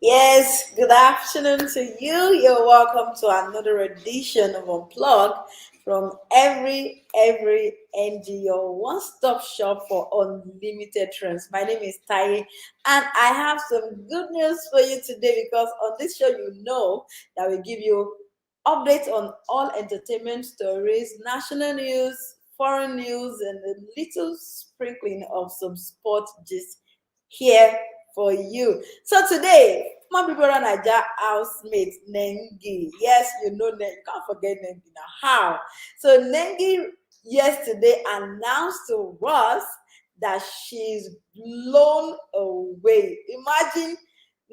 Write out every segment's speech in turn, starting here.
Yes, good afternoon to you. You're welcome to another edition of Unplug from every NGO one-stop shop for unlimited trends. My name is Tai, and I have some good news for you today because on this show, you know that we give you updates on all entertainment stories, national news, foreign news, and a little sprinkling of some sports gist here for you. So today, my people on Naija housemate Nengi. Yes, you know Nengi. You can't forget Nengi now. How? So Nengi yesterday announced to us that she's blown away. Imagine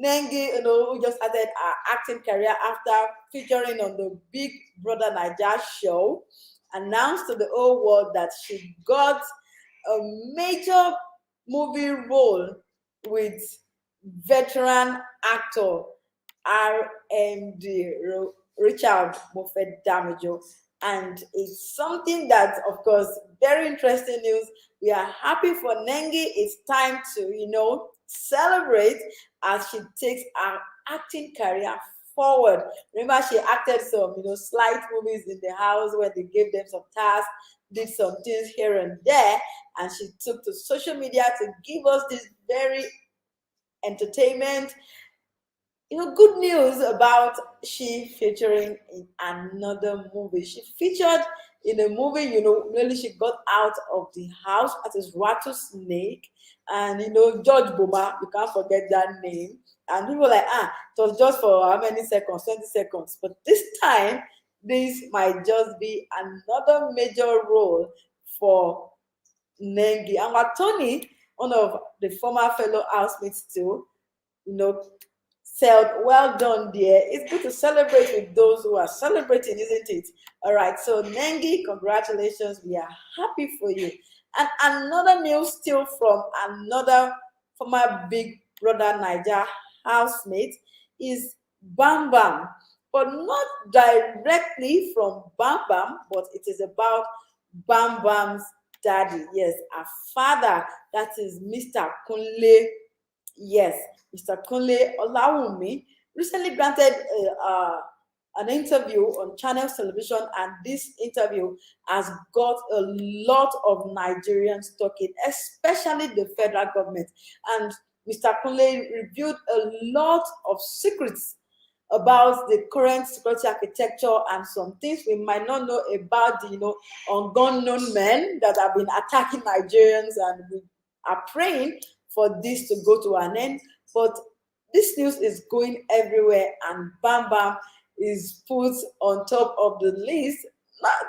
Nengi, who just started her acting career after featuring on the Big Brother Naija show, announced to the whole world that she got a major movie role with veteran actor RMD Richard Moffett Damajo. And it's something that, of course, very interesting news. We are happy for Nengi. It's time to, celebrate as she takes her acting career forward. Remember, she acted some, slight movies in the house when they gave them some tasks, did some things here and there, and she took to social media to give us this very entertainment, good news about she featuring in another movie. She featured in a movie, really she got out of the house as a rattlesnake. And George Boma, you can't forget that name. And people were like, it was just for how many seconds? 20 seconds. But this time, this might just be another major role for Nengi. And Tony, one of the former fellow housemates too, you know, said, well done, dear. It's good to celebrate with those who are celebrating, isn't it? All right. So, Nengi, congratulations. We are happy for you. And another news still from another former Big Brother Niger housemate is Bambam, but not directly from Bambam, but it is about Bambam's daddy. Yes, a father, that is Mr. Kunle. Yes, Mr. Kunle Olawumi recently granted an interview on Channels Television, and this interview has got a lot of Nigerians talking, especially the federal government. And Mr. Kunle revealed a lot of secrets about the current security architecture and some things we might not know about the unknown men that have been attacking Nigerians, and we are praying for this to go to an end. But this news is going everywhere, and Bam Bam is put on top of the list.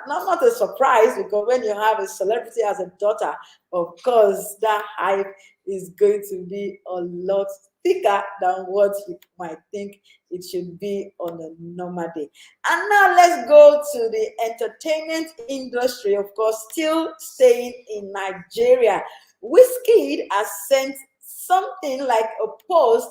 Not a surprise, because when you have a celebrity as a daughter, of course, that hype is going to be a lot thicker than what you might think it should be on a normal day. And now let's go to the entertainment industry, of course, still staying in Nigeria. Wizkid has sent something like a post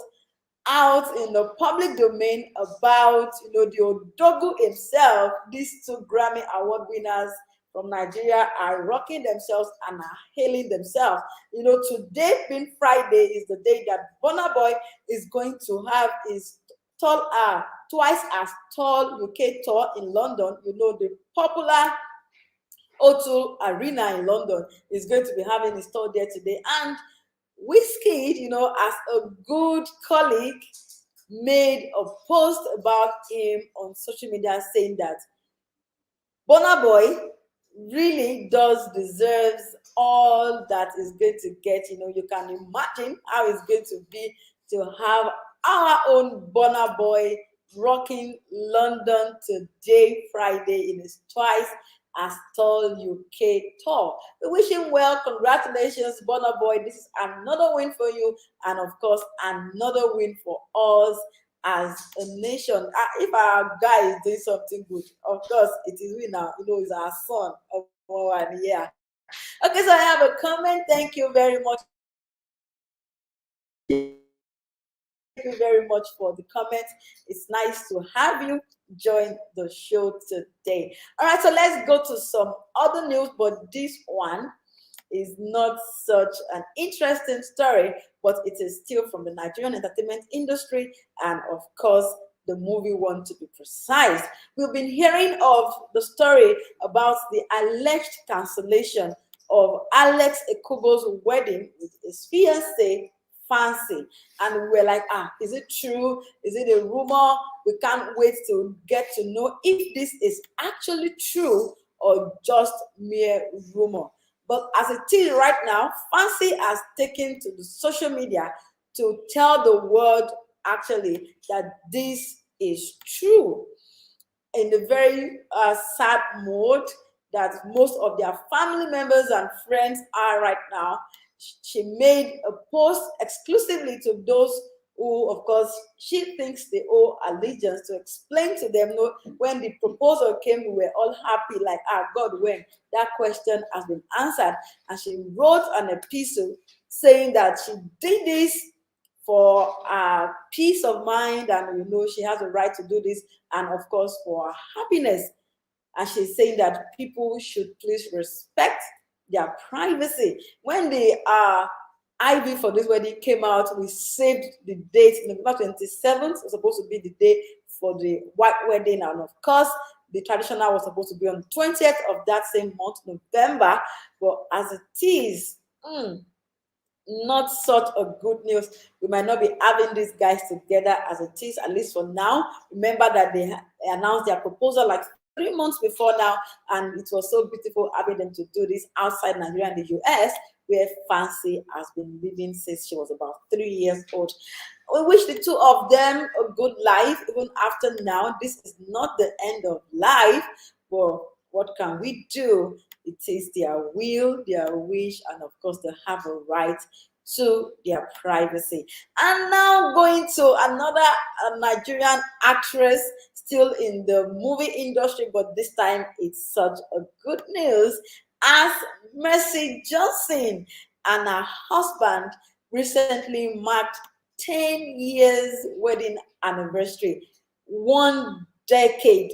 out in the public domain about the Odogu himself. These two Grammy Award winners from Nigeria are rocking themselves and are hailing themselves. Today being Friday is the day that Burna Boy is going to have his tall, twice as tall UK tour in London. The popular O2 Arena in London is going to be having his tour there today. And Wizkid, as a good colleague, made a post about him on social media saying that Burna Boy really does deserves all that is going to get. You can imagine how it's going to be to have our own Burna Boy rocking London today, Friday, in his twice as tall UK tour. We wish him well. Congratulations, Burna Boy. This is another win for you, and of course, another win for us as a nation. If our guy is doing something good, of course, it is we now. It's our son. Yeah. Okay, so I have a comment. Thank you very much. Thank you very much for the comment. It's nice to have you join the show today. All right, so let's go to some other news, but this one is not such an interesting story, but it is still from the Nigerian entertainment industry, and of course, the movie one to be precise. We've been hearing of the story about the alleged cancellation of Alex Ekubo's wedding with his fiancée, Fancy. And we were like, is it true? Is it a rumor? We can't wait to get to know if this is actually true or just mere rumor. But as it is right now, Fancy has taken to the social media to tell the world actually that this is true. In the very sad mode that most of their family members and friends are right now, she made a post exclusively to those who, of course, she thinks they owe allegiance, to explain to them, no, when the proposal came, we were all happy, like, God, when? That question has been answered. And she wrote an epistle saying that she did this for peace of mind, and we know she has a right to do this, and of course for happiness. And she's saying that people should please respect their privacy. When the IV for this wedding came out, we saved the date. November 27th was supposed to be the day for the white wedding, and of course the traditional was supposed to be on 20th of that same month, November. But as it is, not such a good news. We might not be having these guys together as it is, at least for now. Remember that they announced their proposal like 3 months before now, and it was so beautiful having them to do this outside Nigeria and the US, where Fancy has been living since she was about 3 years old. We wish the two of them a good life, even after now. This is not the end of life, but what can we do? It is their will, their wish, and of course, they have a right to their privacy. And now going to another Nigerian actress, still in the movie industry, but this time it's such a good news, as Mercy Johnson and her husband recently marked 10 years wedding anniversary. 1 decade.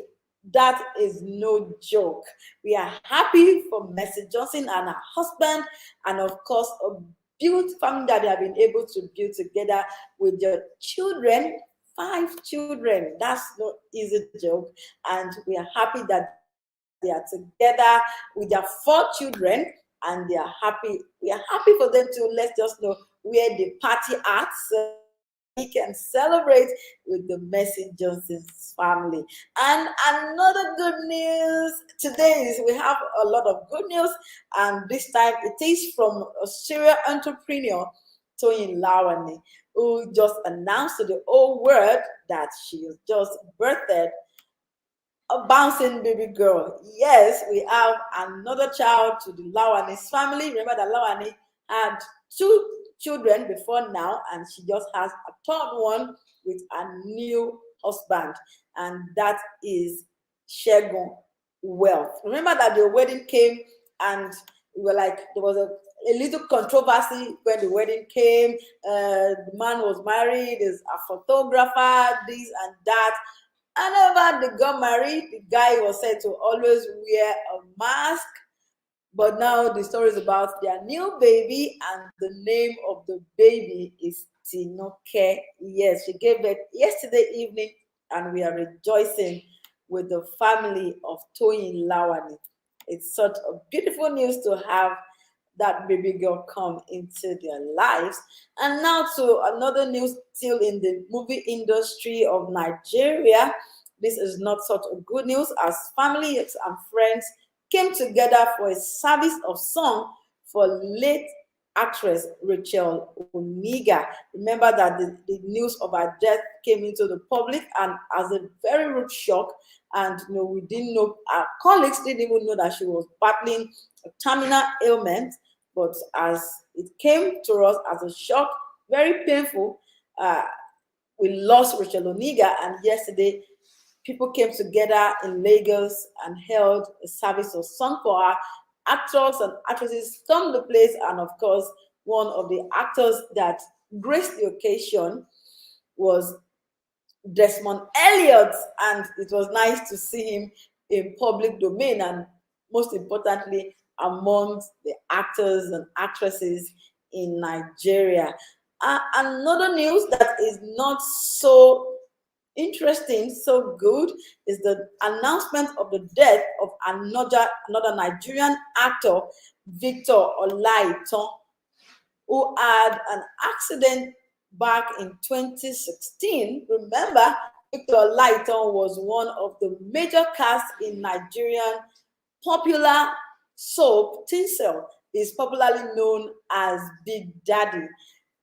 That is no joke. We are happy for Mercy Johnson and her husband, and of course, a beautiful family that they have been able to build together with their children. 5 children. That's no easy joke. And we are happy that they are together with their 4 children, and they are happy. We are happy for them to let us know where the party at, so we can celebrate with the Mercy Johnson's family. And another good news today is we have a lot of good news, and this time it is from a serial entrepreneur, Toyin Lawani, who just announced to the whole world that she has just birthed a bouncing baby girl. Yes, we have another child to the Lawani's family. Remember that Lawani had 2 children before now, and she just has a 3rd one with a new husband, and that is Shegun Wealth. Remember that the wedding came, and we were like, there was a little controversy when the wedding came. The man was married, there's a photographer, this and that. And whenever they got married, the guy was said to always wear a mask. But now the story is about their new baby, and the name of the baby is Tinoke. Yes, she gave birth yesterday evening, and we are rejoicing with the family of Toyin Lawani. It's such a beautiful news to have that baby girl come into their lives. And now to another news still in the movie industry of Nigeria. This is not such a good news, as family and friends came together for a service of song for late actress Rachel Oniga. Remember that the news of her death came into the public, and as a very rude shock, and we didn't know, our colleagues didn't even know that she was battling a terminal ailment. But as it came to us as a shock, very painful, we lost Rachel Oniga, and yesterday people came together in Lagos and held a service of song for her. Actors and actresses stormed the place, and of course, one of the actors that graced the occasion was Desmond Elliott, and it was nice to see him in public domain, and most importantly, amongst the actors and actresses in Nigeria. Another news that is not so interesting, so good, is the announcement of the death of another Nigerian actor, Victor Olaitan, who had an accident back in 2016. Remember, Victor Olaitan was one of the major casts in Nigerian popular soap Tinsel. Is popularly known as Big Daddy.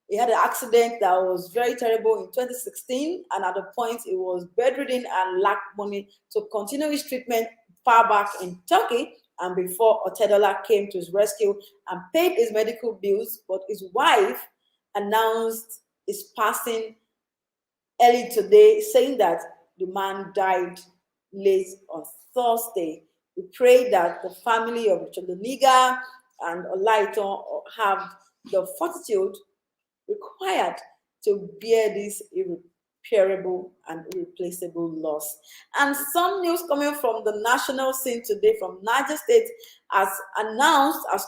He had an accident that was very terrible in 2016, and at the point he was bedridden and lacked money to continue his treatment far back in Turkey, and before Otedola came to his rescue and paid his medical bills. But his wife announced his passing early today, saying that the man died late on Thursday. We pray that the family of Nnenna and Olaitan have the fortitude required to bear this irreparable and irreplaceable loss. And some news coming from the national scene today from Niger State has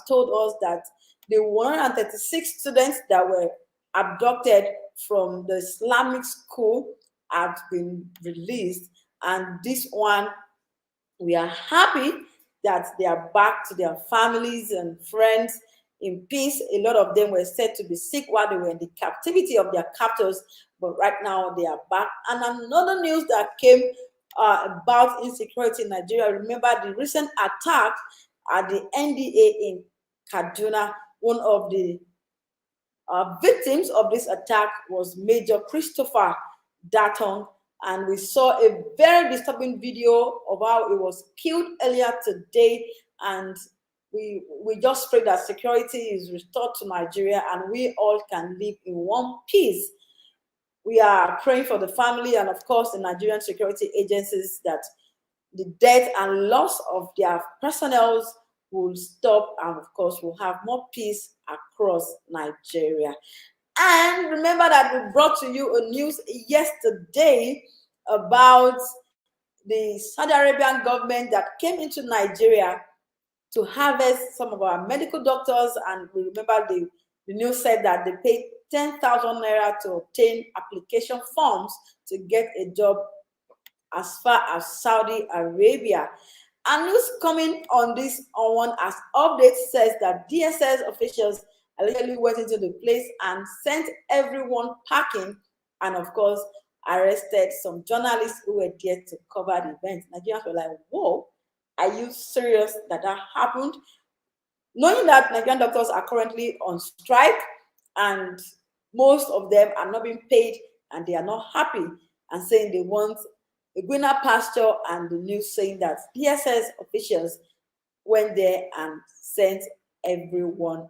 told us that the 136 students that were abducted from the Islamic school have been released. And this one, we are happy that they are back to their families and friends in peace. A lot of them were said to be sick while they were in the captivity of their captors, but right now they are back. And another news that came about insecurity in Nigeria, remember the recent attack at the NDA in Kaduna. One of the victims of this attack was Major Christopher Datong, and we saw a very disturbing video of how he was killed earlier today. And we just pray that security is restored to Nigeria and we all can live in one piece. We are praying for the family and, of course, the Nigerian security agencies that the death and loss of their personnel will stop, and, of course, we'll have more peace across Nigeria. And remember that we brought to you a news yesterday about the Saudi Arabian government that came into Nigeria to harvest some of our medical doctors. And we remember the news said that they paid 10,000 naira to obtain application forms to get a job as far as Saudi Arabia. And news coming on this on one as update says that DSS officials allegedly went into the place and sent everyone packing, and of course arrested some journalists who were there to cover the event. Nigerians were like, whoa, are you serious that happened? Knowing that Nigerian doctors are currently on strike and most of them are not being paid and they are not happy and saying they want a greener pasture, and the news saying that DSS officials went there and sent everyone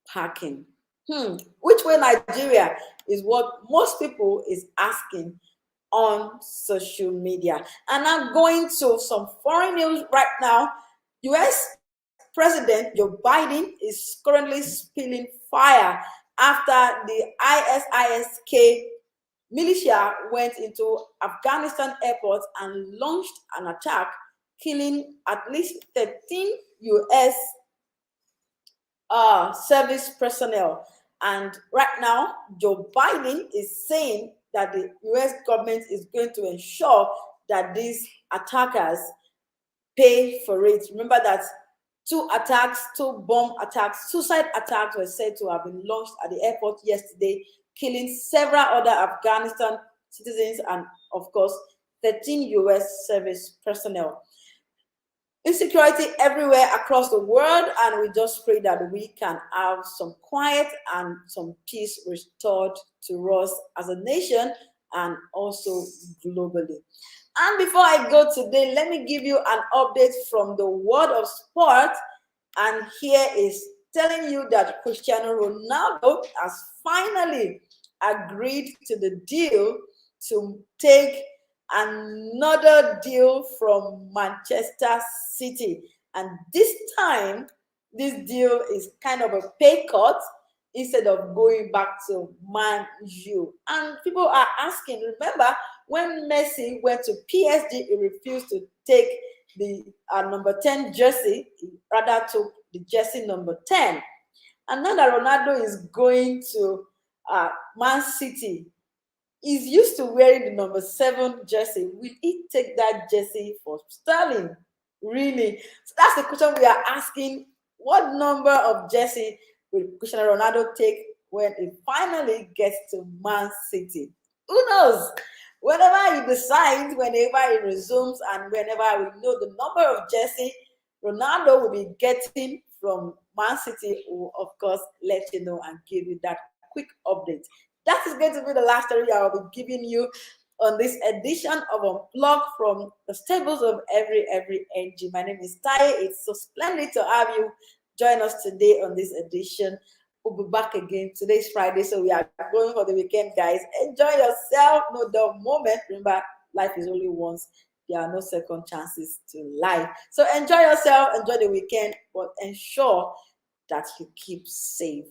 packing. Which way Nigeria is what most people is asking on social media. And I'm going to some foreign news right now. US President Joe Biden is currently spilling fire after the ISIS-K militia went into Afghanistan airport and launched an attack, killing at least 13 US service personnel. And right now, Joe Biden is saying that the US government is going to ensure that these attackers pay for it. Remember that two bomb attacks, suicide attacks were said to have been launched at the airport yesterday, killing several other Afghanistan citizens and, of course, 13 US service personnel. Insecurity everywhere across the world, and we just pray that we can have some quiet and some peace restored to us as a nation and also globally. And before I go today, let me give you an update from the world of sport. And here is telling you that Cristiano Ronaldo has finally agreed to the deal to take another deal from Manchester City. And this time, this deal is kind of a pay cut instead of going back to Man U. And people are asking, remember, when Messi went to PSG, he refused to take the number 10 jersey. He rather took the jersey number 10. And now that Ronaldo is going to Man City, he's used to wearing the number 7 jersey. Will he take that jersey for Sterling? Really? So that's the question we are asking. What number of jersey will Cristiano Ronaldo take when he finally gets to Man City? Who knows? Whenever he decides, whenever he resumes, and whenever we know the number of jersey Ronaldo will be getting from Man City, will of course let you know and give you that quick update. That is going to be the last story I will be giving you on this edition of Unplug from the stables of every NG. My name is Tai. It's so splendid to have you join us today on this edition. We'll be back again. Today's Friday, so we are going for the weekend, guys. Enjoy yourself. No dull moment. Remember, life is only once. There are no second chances to life. So enjoy yourself, enjoy the weekend, but ensure that you keep safe.